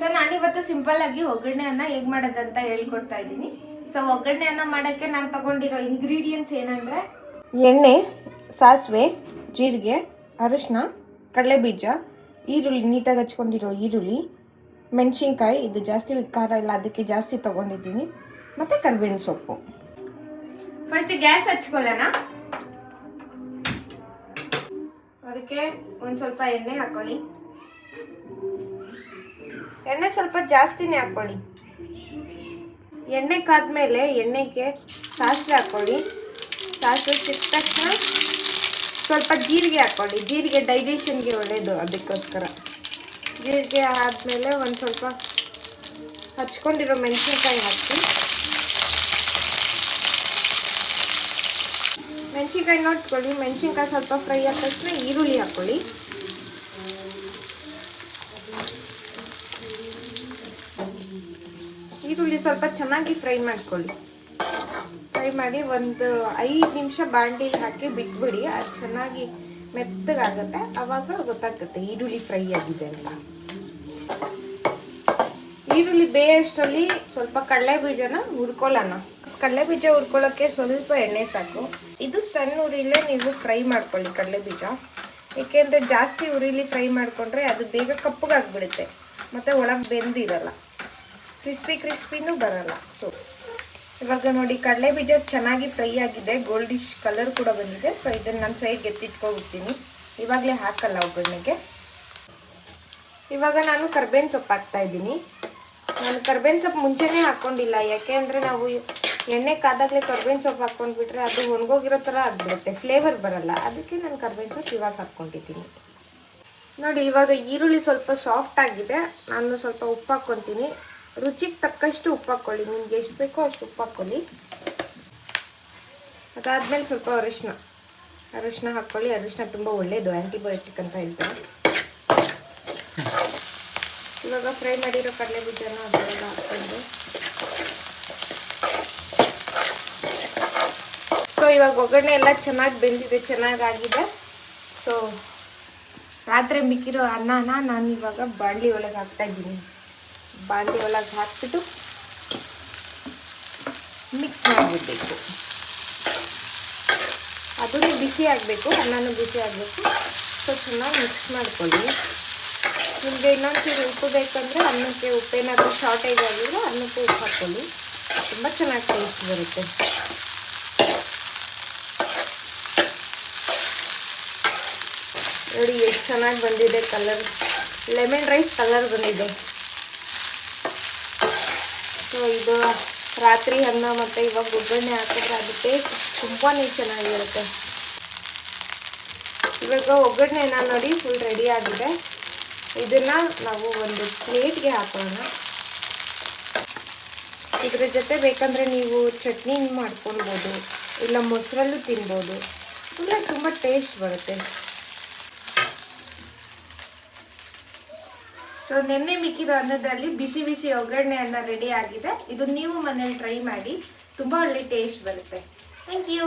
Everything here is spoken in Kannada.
ಸೊ ನಾನಿವತ್ತು ಸಿಂಪಲ್ ಆಗಿ ಒಗ್ಗರಣೆ ಅನ್ನ ಹೇಗೆ ಮಾಡೋದಂತ ಹೇಳ್ಕೊಡ್ತಾ ಇದ್ದೀನಿ. ಸೊ ಒಗ್ಗರಣೆ ಅನ್ನ ಮಾಡೋಕ್ಕೆ ನಾನು ತಗೊಂಡಿರೋ ಇಂಗ್ರೀಡಿಯೆಂಟ್ಸ್ ಏನಂದರೆ ಎಣ್ಣೆ, ಸಾಸಿವೆ, ಜೀರಿಗೆ, ಅರಿಶಿನ, ಕಡಲೆಬೀಜ, ಈರುಳ್ಳಿ ನೀಟಾಗಿ ಹಚ್ಕೊಂಡಿರೋ ಈರುಳ್ಳಿ, ಮೆಣಸಿನ್ಕಾಯಿ, ಇದು ಜಾಸ್ತಿ ಖಾರ ಇಲ್ಲ ಅದಕ್ಕೆ ಜಾಸ್ತಿ ತೊಗೊಂಡಿದ್ದೀನಿ, ಮತ್ತು ಕರಿಬೇವಿನ ಸೊಪ್ಪು. ಫಸ್ಟ್ ಗ್ಯಾಸ್ ಹಚ್ಕೊಳ್ಳೋಣ. ಅದಕ್ಕೆ ಒಂದು ಸ್ವಲ್ಪ ಎಣ್ಣೆ ಹಾಕೊಳ್ಳಿ. ಎಣ್ಣೆ ಸ್ವಲ್ಪ ಜಾಸ್ತಿನೇ ಹಾಕೊಳ್ಳಿ. ಎಣ್ಣೆ ಕಾದ್ಮೇಲೆ ಎಣ್ಣೆಗೆ ಸಾಸಿವೆ ಹಾಕೊಳ್ಳಿ. ಸಾಸಿವೆ ಸಿಕ್ಕ ತಕ್ಷಣ ಸ್ವಲ್ಪ ಜೀರಿಗೆ ಹಾಕೊಳ್ಳಿ. ಜೀರಿಗೆ ಡೈಜೆಷನ್ಗೆ ಒಳ್ಳೆಯದು, ಅದಕ್ಕೋಸ್ಕರ. ಜೀರಿಗೆ ಆದಮೇಲೆ ಒಂದು ಸ್ವಲ್ಪ ಹಚ್ಕೊಂಡಿರೋ ಮೆಣಸಿನ್ಕಾಯಿ ಹಾಕಿ. ಮೆಣಸಿನ್ಕಾಯಿ ನೋಡ್ಕೊಳ್ಳಿ. ಮೆಣಸಿನ್ಕಾಯಿ ಸ್ವಲ್ಪ ಫ್ರೈ ಆದ ತಕ್ಷಣ ಈರುಳ್ಳಿ ಹಾಕೊಳ್ಳಿ. ಈರುಳ್ಳಿ ಸ್ವಲ್ಪ ಚೆನ್ನಾಗಿ ಫ್ರೈ ಮಾಡ್ಕೊಳ್ಳಿ. ಫ್ರೈ ಮಾಡಿ ಒಂದು 5 ನಿಮಿಷ ಬಾಣಲಿಲಿ ಹಾಕಿ ಬಿಟ್ಬಿಡಿ. ಅದು ಚೆನ್ನಾಗಿ ಮೆತ್ತಗಾಗುತ್ತೆ. ಆವಾಗ ಗೊತ್ತಾಗುತ್ತೆ ಈರುಳ್ಳಿ ಫ್ರೈ ಆಗಿದೆ ಅಂತ. ಈರುಳ್ಳಿ ಬೇಯೋಷ್ಟರಲ್ಲಿ ಸ್ವಲ್ಪ ಕಡಲೆಬೀಜನ ಹುರ್ಕೊಳ್ಳೋಣ. ಕಡಲೆಬೀಜ ಹುರ್ಕೊಳ್ಳೋಕ್ಕೆ ಸ್ವಲ್ಪ ಎಣ್ಣೆ ಸಾಕು. ಇದು ಸಣ್ಣ ಉರಿಲೇ ನೀವು ಫ್ರೈ ಮಾಡ್ಕೊಳ್ಳಿ ಕಡಲೆಬೀಜ. ಏಕೆಂದರೆ ಜಾಸ್ತಿ ಉರಿಲಿ ಫ್ರೈ ಮಾಡಿಕೊಂಡ್ರೆ ಅದು ಬೇಗ ಕಪ್ಪಗಾಗ್ಬಿಡುತ್ತೆ ಮತ್ತು ಒಳಗೆ ಬೆಂದಿರಲ್ಲ, ಕ್ರಿಸ್ಪಿನೂ ಬರಲ್ಲ. ಸೊ ಇವಾಗ ನೋಡಿ ಕಡಲೆಬೀಜ ಚೆನ್ನಾಗಿ ಫ್ರೈ ಆಗಿದೆ, ಗೋಲ್ಡಿಶ್ ಕಲರ್ ಕೂಡ ಬಂದಿದೆ. ಸೊ ಇದನ್ನು ನಾನು ಸೈಡ್ಗೆ ಎತ್ತಿಟ್ಕೊಬಿಡ್ತೀನಿ, ಇವಾಗಲೇ ಹಾಕಲ್ಲ ಒಗ್ಗರಣೆಗೆ. ಇವಾಗ ನಾನು ಕರ್ಬೇವಿನ ಸೊಪ್ಪು ಹಾಕ್ತಾಯಿದ್ದೀನಿ. ನಾನು ಕರ್ಬೇವಿನ ಸೊಪ್ಪು ಮುಂಚೆನೇ ಹಾಕ್ಕೊಂಡಿಲ್ಲ, ಯಾಕೆ ಅಂದರೆ ನಾವು ಎಣ್ಣೆ ಕಾದಾಗಲೇ ಕರ್ಬೇವಿನ ಸೊಪ್ಪು ಹಾಕ್ಕೊಂಡ್ಬಿಟ್ರೆ ಅದು ಒಣಗೋಗಿರೋ ಥರ ಆಗಿಬಿಡುತ್ತೆ, ಫ್ಲೇವರ್ ಬರಲ್ಲ. ಅದಕ್ಕೆ ನಾನು ಕರ್ಬೇವಿನ ಸೊಪ್ಪು ಇವಾಗ ಹಾಕ್ಕೊಂಡಿದ್ದೀನಿ. ನೋಡಿ ಇವಾಗ ಈರುಳ್ಳಿ ಸ್ವಲ್ಪ ಸಾಫ್ಟ್ ಆಗಿದೆ. ನಾನು ಸ್ವಲ್ಪ ಉಪ್ಪು ಹಾಕ್ಕೊತೀನಿ. ರುಚಿಗೆ ತಕ್ಕಷ್ಟು ಉಪ್ಪು ಹಾಕ್ಕೊಳ್ಳಿ. ನಿಮ್ಗೆ ಎಷ್ಟು ಬೇಕೋ ಅಷ್ಟು ಉಪ್ಪು ಹಾಕ್ಕೊಳ್ಳಿ. ಅದಾದಮೇಲೆ ಸ್ವಲ್ಪ ಅರಿಶಿನ ಹಾಕ್ಕೊಳ್ಳಿ. ಅರಿಶಿನ ತುಂಬ ಒಳ್ಳೆಯದು, ಆ್ಯಂಟಿಬಯೋಟಿಕ್ ಅಂತ ಹೇಳ್ತಾರೆ. ಇವಾಗ ಫ್ರೈ ಮಾಡಿರೋ ಕಡಲೆಬೀಜನ ಅದೆಲ್ಲ ಹಾಕ್ಕೊಂಡು, ಸೊ ಇವಾಗ ಒಗ್ಗರಣೆ ಎಲ್ಲ ಚೆನ್ನಾಗಿ ಬೆಂದಿದೆ, ಚೆನ್ನಾಗಾಗಿದೆ. ಸೊ ರಾತ್ರಿ ಮಿಕ್ಕಿರೋ ಅನ್ನನ ನಾನು ಇವಾಗ ಬಾಣಲಿ ಒಳಗೆ ಹಾಕ್ತಾಯಿದ್ದೀನಿ. ಬಾಣಲಿ ಒಳಗೆ ಹಾಕ್ಬಿಟ್ಟು ಮಿಕ್ಸ್ ಮಾಡಿಬಿಡ್ಬೇಕು. ಅದನ್ನು ಬಿಸಿ ಆಗಬೇಕು, ಅನ್ನನೂ ಬಿಸಿ ಆಗಬೇಕು. ಸೊ ಚೆನ್ನಾಗಿ ಮಿಕ್ಸ್ ಮಾಡ್ಕೊಳ್ಳಿ. ನಿಮಗೆ ಇನ್ನೊಂದ್ಸರಿ ಉಪ್ಪು ಬೇಕಂದರೆ ಅನ್ನಕ್ಕೆ ಉಪ್ಪೇನಾದರೂ ಶಾರ್ಟೇಜ್ ಆಗಿದ್ರೆ ಅನ್ನಕ್ಕೆ ಉಪ್ಪು ಹಾಕ್ಕೊಳ್ಳಿ. ತುಂಬ ಚೆನ್ನಾಗಿ ಟೇಸ್ಟ್ ಬರುತ್ತೆ. ನೋಡಿ ಎಷ್ಟು ಚೆನ್ನಾಗಿ ಬಂದಿದೆ ಕಲರ್, ಲೆಮನ್ ರೈಸ್ ಕಲರ್ ಬಂದಿದೆ. ಸೊ ಇದು ರಾತ್ರಿ ಅನ್ನ ಮತ್ತು ಇವಾಗ ಒಗ್ಗರಣೆ ಹಾಕಿದ್ರೆ ಅದು ಟೇಸ್ಟ್ ತುಂಬಾ ಚೆನ್ನಾಗಿರುತ್ತೆ. ಇವಾಗ ಒಗ್ಗರಣೆನ ನೋಡಿ ಫುಲ್ ರೆಡಿ ಆಗಿದೆ. ಇದನ್ನು ನಾವು ಒಂದು ಪ್ಲೇಟ್ಗೆ ಹಾಕೋಣ. ಇದರ ಜೊತೆ ಬೇಕಂದರೆ ನೀವು ಚಟ್ನಿ ಮಾಡ್ಕೊಳ್ಬೋದು, ಇಲ್ಲ ಮೊಸರಲ್ಲೂ ತಿನ್ಬೋದು. ಇಲ್ಲ ತುಂಬ ಟೇಸ್ಟ್ ಬರುತ್ತೆ. ಸೊ ನೆನ್ನೆ ಮಿಕ್ಕಿರೋ ಅನ್ನದಲ್ಲಿ ಬಿಸಿ ಬಿಸಿ ಒಗ್ಗರಣೆ ಅನ್ನ ರೆಡಿ ಆಗಿದೆ. ಇದು ನೀವು ಮನೇಲಿ ಟ್ರೈ ಮಾಡಿ, ತುಂಬ ಒಳ್ಳೆ ಟೇಸ್ಟ್ ಬರುತ್ತೆ. Thank you.